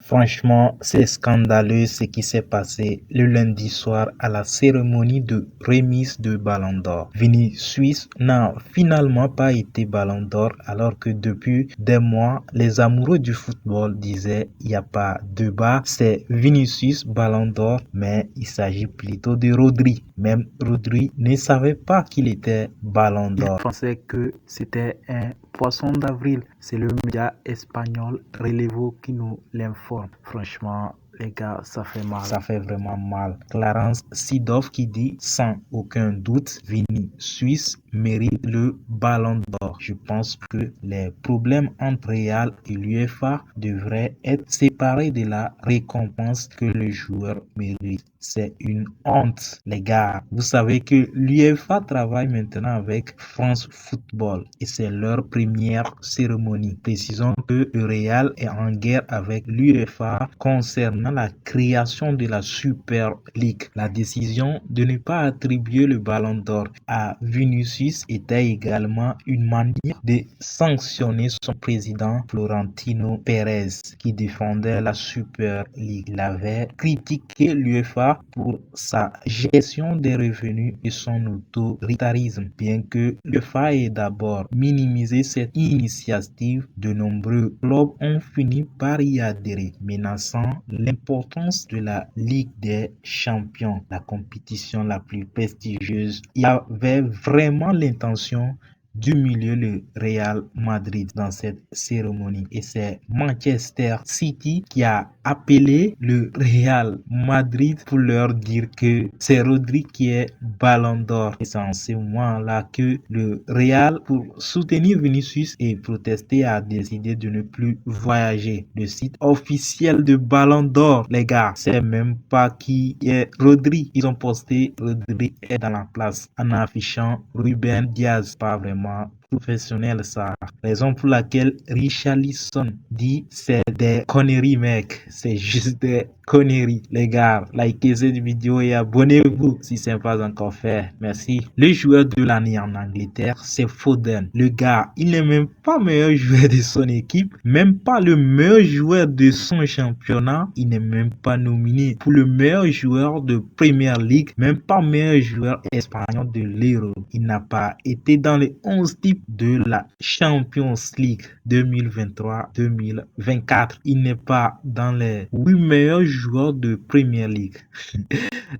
Franchement, c'est scandaleux ce qui s'est passé le lundi soir à la cérémonie de remise de Ballon d'Or. Vinicius n'a finalement pas été Ballon d'Or alors que depuis des mois, les amoureux du football disaient il n'y a pas de débat, c'est Vinicius Ballon d'Or, mais il s'agit plutôt de Rodri. Même Rodri ne savait pas qu'il était Ballon d'Or. Il pensait que c'était un poisson d'avril. C'est le média espagnol Relevo qui nous l'informe. Franchement, les gars, ça fait mal. Ça fait vraiment mal. Clarence Seedorf qui dit sans aucun doute, Vinicius mérite le Ballon d'Or. Je pense que les problèmes entre Real et l'UEFA devraient être séparés de la récompense que le joueur mérite. C'est une honte, les gars. Vous savez que l'UEFA travaille maintenant avec France Football et c'est leur première cérémonie. Précisons que le Real est en guerre avec l'UEFA concernant la création de la Super League. La décision de ne pas attribuer le Ballon d'Or à Vinicius était également une manière de sanctionner son président Florentino Pérez qui défendait la Super League. Il avait critiqué l'UEFA pour sa gestion des revenus et son autoritarisme. Bien que l'UEFA ait d'abord minimisé cette initiative, de nombreux clubs ont fini par y adhérer, menaçant l'importance de la Ligue des Champions, la compétition la plus prestigieuse. Il y avait vraiment l'intention d'humilier le Real Madrid dans cette cérémonie. Et c'est Manchester City qui a appelé le Real Madrid pour leur dire que c'est Rodri qui est Ballon d'Or. Et c'est en ce moment-là que le Real, pour soutenir Vinicius et protester, a décidé de ne plus voyager. Le site officiel de Ballon d'Or, les gars, c'est même pas qui est Rodri. Ils ont posté Rodri est dans la place en affichant Ruben Diaz. Pas vraiment professionnel ça. Raison pour laquelle Richarlison dit c'est des conneries mec. C'est juste des conneries. Les gars, likez cette vidéo et abonnez-vous si ce n'est pas encore fait. Merci. Le joueur de l'année en Angleterre, c'est Foden. Le gars, il n'est même pas meilleur joueur de son équipe, même pas le meilleur joueur de son championnat. Il n'est même pas nominé pour le meilleur joueur de Premier League, même pas meilleur joueur espagnol de l'Euro. Il n'a pas été dans les 11 types de la Champions League 2023-2024. Il n'est pas dans les 8 meilleurs joueurs de Premier League.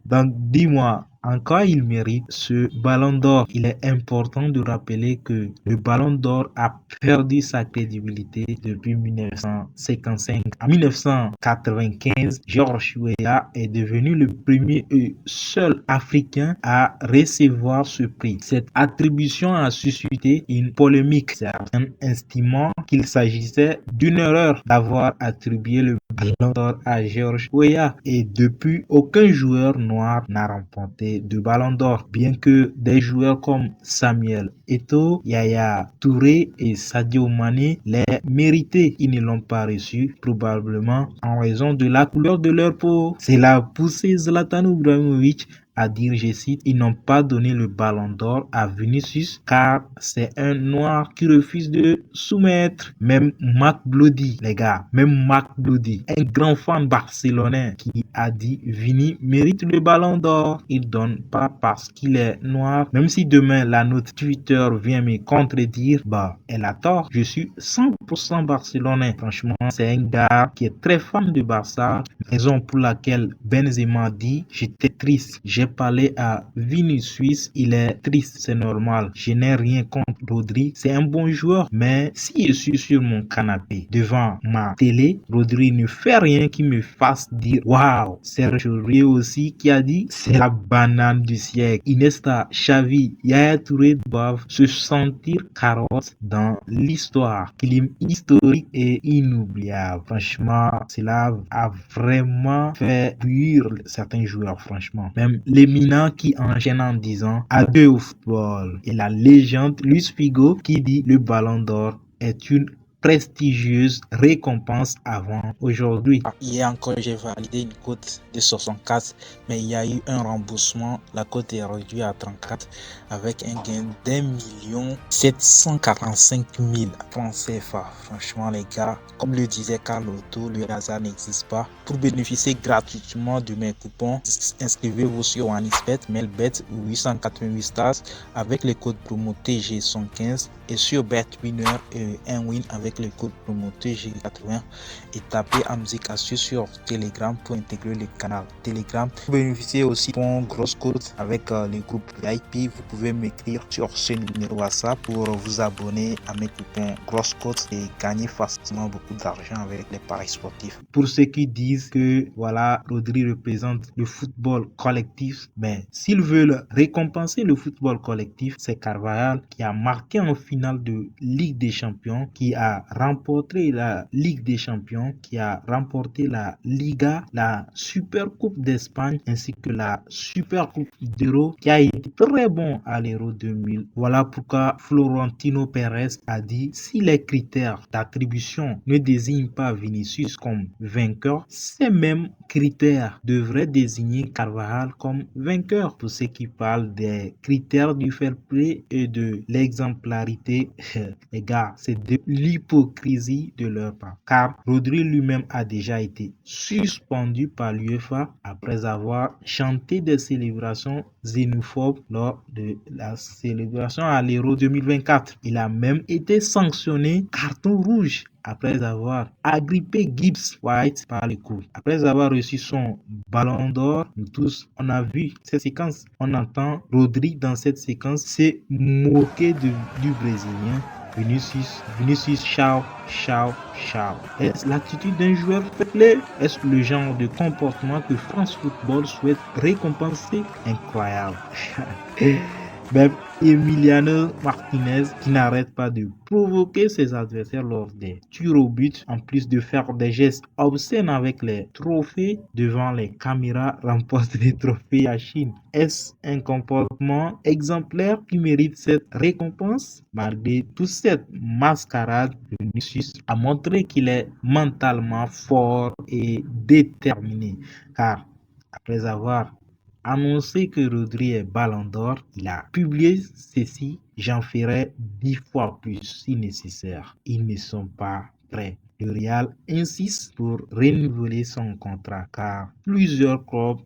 Donc, dis-moi, en quoi il mérite ce Ballon d'Or? Il est important de rappeler que le Ballon d'Or a perdu sa crédibilité depuis 1955. En 1995, George Weah est devenu le premier et seul Africain à recevoir ce prix. Cette attribution a suscité une polémique, certains estimant qu'il s'agissait d'une erreur d'avoir attribué le Ballon d'Or à George Weah. Et depuis, aucun joueur noir n'a remporté de Ballon d'Or, bien que des joueurs comme Samuel Eto'o, Yaya Touré et Sadio Mané l'aient mérité. Ils ne l'ont pas reçu, probablement en raison de la couleur de leur peau. C'est la poussée Zlatan Ibrahimovic à dire, je cite, ils n'ont pas donné le Ballon d'Or à Vinicius car c'est un noir qui refuse de soumettre. Même Marc Bloody, les gars, même Marc Bloody, un grand fan barcelonais qui a dit Vini mérite le Ballon d'Or. Il donne pas parce qu'il est noir. Même si demain la note Twitter vient me contredire, bah elle a tort. Je suis 100% barcelonais. Franchement, c'est un gars qui est très fan de Barça. Raison pour laquelle Benzema dit j'étais triste. J'ai parlé à Vinicius, il est triste, c'est normal. Je n'ai rien contre Rodri, c'est un bon joueur. Mais si je suis sur mon canapé devant ma télé, Rodri ne fait rien qui me fasse dire waouh. Serge Aurier aussi qui a dit c'est la banane du siècle. Iniesta, Xavi, Yaya Touré doivent se sentir carottes dans l'histoire. Film historique et inoubliable. Franchement, cela a vraiment fait bouillir certains joueurs, franchement. Même l'éminent qui enchaîne en disant adieu au football. Et la légende Luis Figo qui dit le Ballon d'Or est une prestigieuse récompense avant aujourd'hui. Hier encore, j'ai validé une cote de 64, mais il y a eu un remboursement. La cote est réduite à 34 avec un gain d'1 745 000 francs CFA. Franchement, les gars, comme le disait Carlotto, le hasard n'existe pas. Pour bénéficier gratuitement de mes coupons, inscrivez-vous sur OneXBet, Melbet ou 888 Stars avec le code promo TG115 et sur BetWinner et 1win avec le code promo TG80 et tapez Amzik Astuce sur Telegram pour intégrer le canal Telegram. Vous bénéficiez aussi d'un gros code avec le groupe VIP. Vous pouvez m'écrire sur ce numéro WhatsApp pour vous abonner à mes coupons gros code et gagner facilement beaucoup d'argent avec les paris sportifs. Pour ceux qui disent que voilà, Rodri représente le football collectif, mais s'ils veulent récompenser le football collectif, c'est Carvajal qui a marqué en finale de Ligue des Champions, qui a remporté la Ligue des Champions, qui a remporté la Liga, la Super Coupe d'Espagne ainsi que la Super Coupe d'Euro, qui a été très bon à l'Euro 2000. Voilà pourquoi Florentino Pérez a dit si les critères d'attribution ne désignent pas Vinicius comme vainqueur, ces mêmes critères devraient désigner Carvajal comme vainqueur. Pour ceux qui parlent des critères du fair play et de l'exemplarité, les gars, c'est de l'hypocrisie de leur part. Car Rodri lui-même a déjà été suspendu par l'UEFA après avoir chanté des célébrations xénophobes lors de la célébration à l'Euro 2024. Il a même été sanctionné carton rouge après avoir agrippé Gibbs White par le cou. Après avoir reçu son ballon d'or, nous tous, on a vu cette séquence. On entend Rodri dans cette séquence se moquer du Brésilien. Vinicius, ciao, ciao, ciao. Est-ce l'attitude d'un joueur fair-play? Est-ce le genre de comportement que France Football souhaite récompenser? Incroyable. Même Emiliano Martinez qui n'arrête pas de provoquer ses adversaires lors des tirs au but, en plus de faire des gestes obscènes avec les trophées devant les caméras, remporte des trophées à Chine. Est-ce un comportement exemplaire qui mérite cette récompense? Malgré toute cette mascarade, Vinicius a montré qu'il est mentalement fort et déterminé, car après avoir annoncé que Rodri est Ballon d'Or, il a publié ceci: j'en ferai 10 fois plus si nécessaire. Ils ne sont pas prêts. Le Real insiste pour renouveler son contrat car plusieurs clubs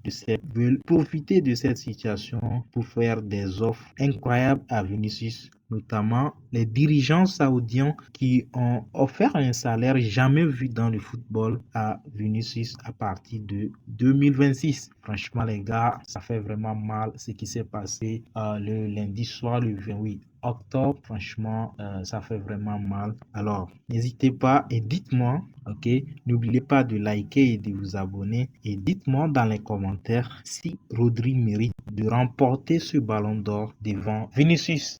veulent profiter de cette situation pour faire des offres incroyables à Vinicius, notamment les dirigeants saoudiens qui ont offert un salaire jamais vu dans le football à Vinicius à partir de 2026. Franchement, les gars, ça fait vraiment mal ce qui s'est passé le lundi soir, le 28 octobre. Franchement, ça fait vraiment mal. Alors, n'hésitez pas et dites-moi, ok, n'oubliez pas de liker et de vous abonner et dites-moi dans les commentaires si Rodri mérite de remporter ce ballon d'or devant Vinicius.